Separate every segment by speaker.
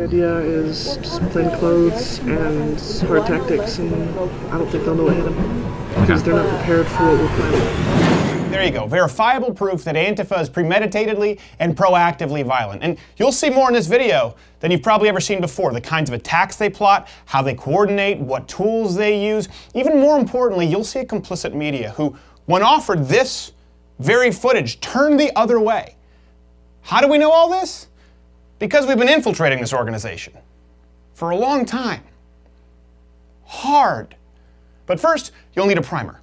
Speaker 1: idea is just plain clothes and hard tactics, and I don't think they'll know what hit them because they're not prepared for what we're planning.
Speaker 2: There you go, verifiable proof that Antifa is premeditatedly and proactively violent. And you'll see more in this video than you've probably ever seen before. The kinds of attacks they plot, how they coordinate, what tools they use. Even more importantly, you'll see a complicit media who, when offered this very footage, turned the other way. How do we know all this? Because we've been infiltrating this organization for a long time. Hard. But first, you'll need a primer.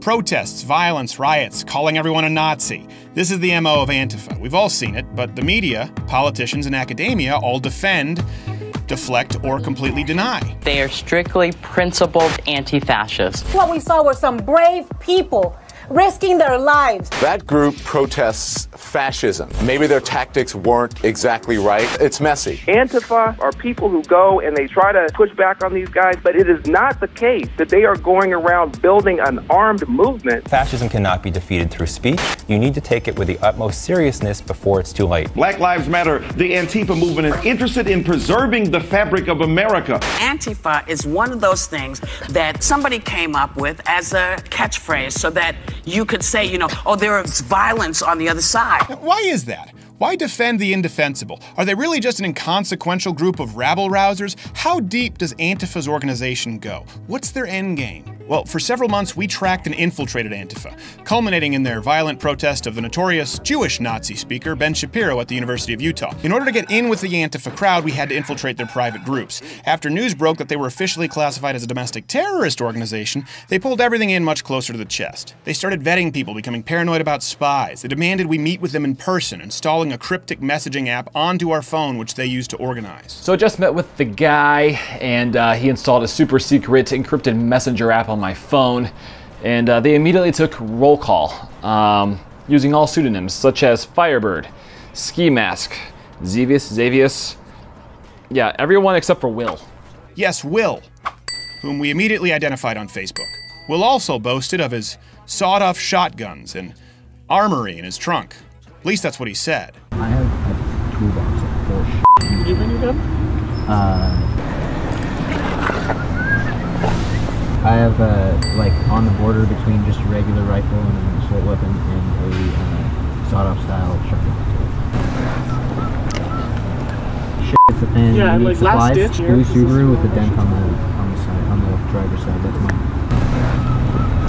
Speaker 2: Protests, violence, riots, calling everyone a Nazi. This is the MO of Antifa. We've all seen it, but the media, politicians, and academia all defend, deflect, or completely deny.
Speaker 3: They are strictly principled anti-fascists.
Speaker 4: What we saw were some brave people risking their lives.
Speaker 5: That group protests fascism. Maybe their tactics weren't exactly right. It's messy.
Speaker 6: Antifa are people who go and they try to push back on these guys, but it is not the case that they are going around building an armed movement.
Speaker 7: Fascism cannot be defeated through speech. You need to take it with the utmost seriousness before it's too late.
Speaker 8: Black Lives Matter, the Antifa movement, is interested in preserving the fabric of America.
Speaker 9: Antifa is one of those things that somebody came up with as a catchphrase so that you could say, you know, oh, there is violence on the other side.
Speaker 2: Why is that? Why defend the indefensible? Are they really just an inconsequential group of rabble-rousers? How deep does Antifa's organization go? What's their end game? Well, for several months, we tracked and infiltrated Antifa, culminating in their violent protest of the notorious Jewish Nazi speaker, Ben Shapiro, at the University of Utah. In order to get in with the Antifa crowd, we had to infiltrate their private groups. After news broke that they were officially classified as a domestic terrorist organization, they pulled everything in much closer to the chest. They started vetting people, becoming paranoid about spies. They demanded we meet with them in person, installing a cryptic messaging app onto our phone, which they used to organize.
Speaker 10: So I just met with the guy, and he installed a super secret encrypted messenger app on my phone, and they immediately took roll call, using all pseudonyms such as Firebird, Ski Mask, Xavius, yeah, everyone except for Will.
Speaker 2: Yes, Will, whom we immediately identified on Facebook. Will also boasted of his sawed-off shotguns and armory in his trunk. At least that's what he said.
Speaker 11: I have a toolbox of full shit.
Speaker 1: Do you bring your gun?
Speaker 11: I have like on the border between just a regular rifle and an assault weapon and a sawed-off style shotgun. Shit hits the fan.
Speaker 1: Yeah, like
Speaker 11: supplies.
Speaker 1: last ditch.
Speaker 11: Blue Subaru with a dent on the side, on the driver's side. That's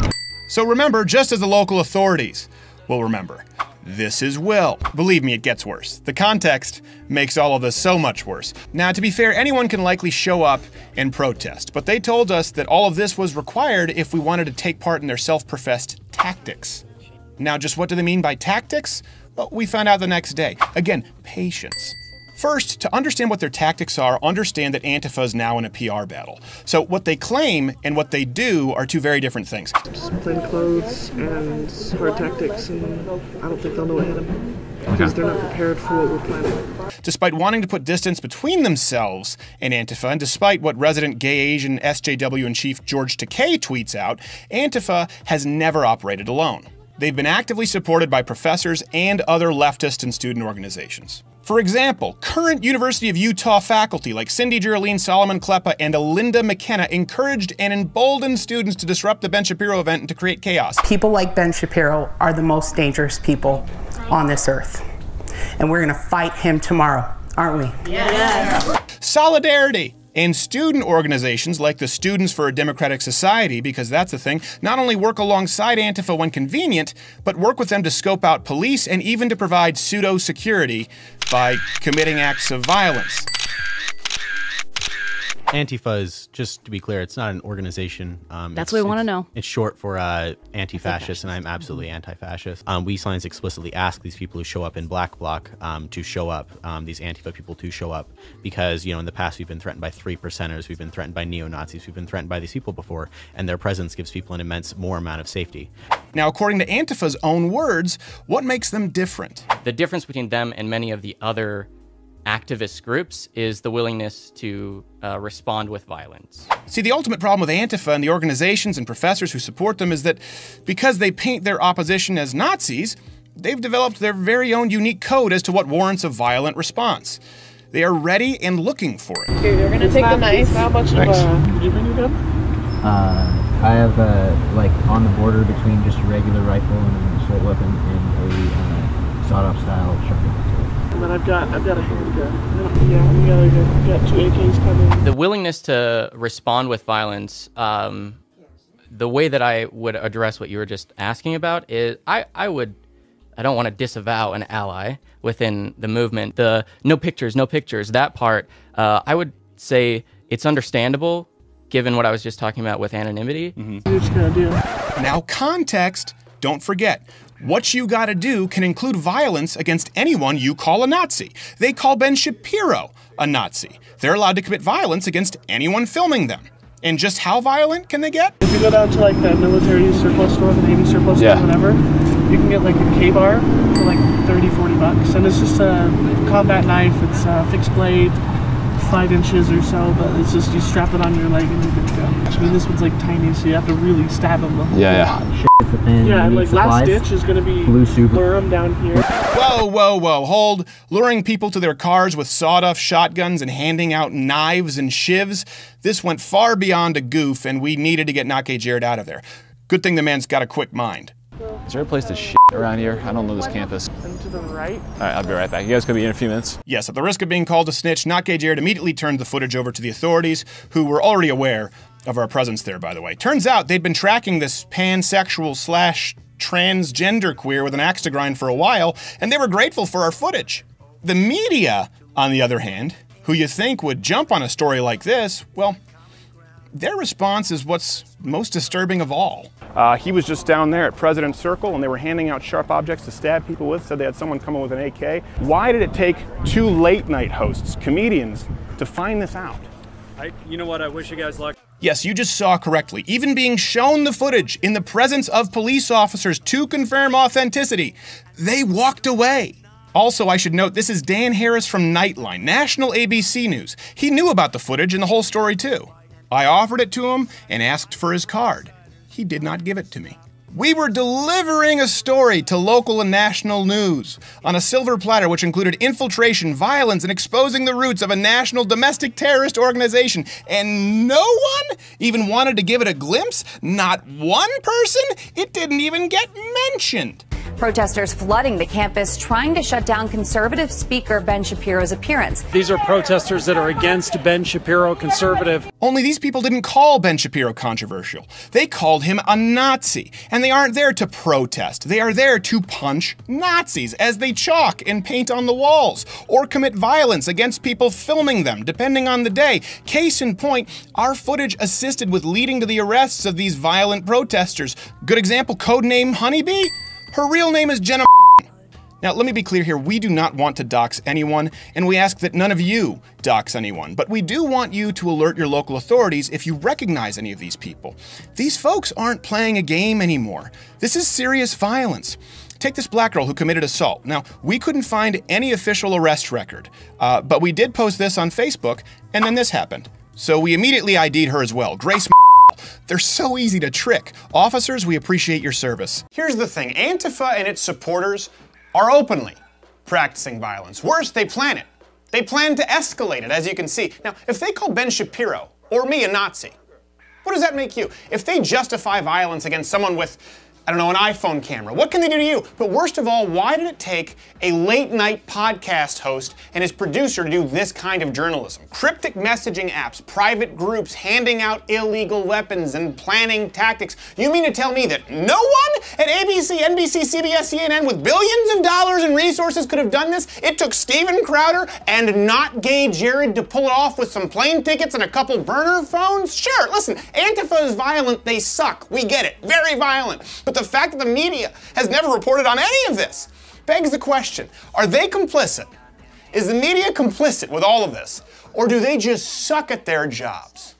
Speaker 11: mine.
Speaker 2: So remember, just as the local authorities will remember, this is Will. Believe me, it gets worse. The context makes all of this so much worse. Now, to be fair, anyone can likely show up and protest, but they told us that all of this was required if we wanted to take part in their self-professed tactics. Now, just what do they mean by tactics? Well, we found out the next day. Again, patience. First, to understand what their tactics are, understand that Antifa is now in a PR battle. So what they claim and what they do are two very different things.
Speaker 1: Just plain clothes and hard tactics, and I don't think they'll know what hit them because they're not prepared for what we're planning.
Speaker 2: Despite wanting to put distance between themselves and Antifa, and despite what resident gay Asian SJW in chief George Takei tweets out, Antifa has never operated alone. They've been actively supported by professors and other leftist and student organizations. For example, current University of Utah faculty like Cindy Geraldine Solomon Kleppa and Alinda McKenna encouraged and emboldened students to disrupt the Ben Shapiro event and to create chaos.
Speaker 12: People like Ben Shapiro are the most dangerous people on this earth. And we're going to fight him tomorrow, aren't we?
Speaker 2: Yes. Solidarity. And student organizations like the Students for a Democratic Society, because that's the thing, not only work alongside Antifa when convenient, but work with them to scope out police and even to provide pseudo-security by committing acts of violence.
Speaker 13: Antifa is, just to be clear, it's not an organization.
Speaker 14: That's what we want to know.
Speaker 13: It's short for anti-fascist, and I'm absolutely anti-fascist. We signs explicitly ask these people who show up in Black Bloc to show up, these Antifa people to show up, because, you know, in the past we've been threatened by 3%ers, we've been threatened by neo-Nazis, we've been threatened by these people before, and their presence gives people an immense more amount of safety.
Speaker 2: Now, according to Antifa's own words, what makes them different?
Speaker 3: The difference between them and many of the other activist groups is the willingness to respond with violence.
Speaker 2: See, the ultimate problem with Antifa and the organizations and professors who support them is that because they paint their opposition as Nazis, they've developed their very own unique code as to what warrants a violent response. They are ready and looking for it.
Speaker 1: Okay, you're gonna take the knife. How much did you bring your gun?
Speaker 11: I have like on the border between just a regular rifle and an assault weapon and a sawed-off style shotgun.
Speaker 1: And then I've got a handgun. Yeah, we got 2 AKs coming.
Speaker 3: The willingness to respond with violence, the way that I would address what you were just asking about is I don't want to disavow an ally within the movement. The no pictures, that part, I would say it's understandable given what I was just talking about with anonymity.
Speaker 2: Now context, don't forget. What you gotta do can include violence against anyone you call a Nazi. They call Ben Shapiro a Nazi. They're allowed to commit violence against anyone filming them. And just how violent can they get?
Speaker 1: If you go down to like the military surplus store, the Navy surplus store, whatever, you can get like a K-bar for like 30, 40 bucks. And it's just a combat knife. It's a fixed blade, 5 inches or so, but it's just you strap it on your leg and you're good to go. I mean, this one's like tiny, so you have to really stab them. Yeah, and like last ditch is gonna be lure them down here.
Speaker 2: Whoa, hold. Luring people to their cars with sawed-off shotguns and handing out knives and shivs. This went far beyond a goof, and we needed to get Nake Jared out of there. Good thing the man's got a quick mind.
Speaker 10: Is there a place to shit around here? I don't know this campus.
Speaker 1: And to the right.
Speaker 10: All right, I'll be right back. You guys could be in a few minutes.
Speaker 2: Yes, at the risk of being called a snitch, Nake Jared immediately turned the footage over to the authorities, who were already aware of our presence there, by the way. Turns out they'd been tracking this pansexual / transgender queer with an axe to grind for a while, and they were grateful for our footage. The media, on the other hand, who you think would jump on a story like this, well, their response is what's most disturbing of all.
Speaker 14: He was just down there at President's Circle and they were handing out sharp objects to stab people with, said they had someone coming with an AK. Why did it take 2 late night hosts, comedians, to find this out?
Speaker 15: You know what, I wish you guys luck.
Speaker 2: Yes, you just saw correctly. Even being shown the footage in the presence of police officers to confirm authenticity, they walked away. Also, I should note, this is Dan Harris from Nightline, national ABC News. He knew about the footage and the whole story too. I offered it to him and asked for his card. He did not give it to me. We were delivering a story to local and national news on a silver platter which included infiltration, violence, and exposing the roots of a national domestic terrorist organization. And no one even wanted to give it a glimpse? Not one person? It didn't even get mentioned.
Speaker 16: Protesters flooding the campus trying to shut down conservative speaker Ben Shapiro's appearance.
Speaker 15: These are protesters that are against Ben Shapiro, conservative.
Speaker 2: Only these people didn't call Ben Shapiro controversial. They called him a Nazi. And they aren't there to protest. They are there to punch Nazis as they chalk and paint on the walls or commit violence against people filming them, depending on the day. Case in point, our footage assisted with leading to the arrests of these violent protesters. Good example, codename Honeybee? Her real name is Jenna. Now, let me be clear here, we do not want to dox anyone, and we ask that none of you dox anyone, but we do want you to alert your local authorities if you recognize any of these people. These folks aren't playing a game anymore. This is serious violence. Take this black girl who committed assault. Now, we couldn't find any official arrest record, but we did post this on Facebook, and then this happened. So we immediately ID'd her as well. Grace. They're so easy to trick. Officers, we appreciate your service. Here's the thing, Antifa and its supporters are openly practicing violence. Worse, they plan it. They plan to escalate it, as you can see. Now, if they call Ben Shapiro or me a Nazi, what does that make you? If they justify violence against someone with, I don't know, an iPhone camera, what can they do to you? But worst of all, why did it take a late night podcast host and his producer to do this kind of journalism? Cryptic messaging apps, private groups, handing out illegal weapons and planning tactics. You mean to tell me that no one at ABC, NBC, CBS, CNN with billions of dollars in resources could have done this? It took Steven Crowder and not gay Jared to pull it off with some plane tickets and a couple burner phones? Sure, listen, Antifa is violent, they suck. We get it, very violent. But the fact that the media has never reported on any of this begs the question, are they complicit? Is the media complicit with all of this? Or do they just suck at their jobs?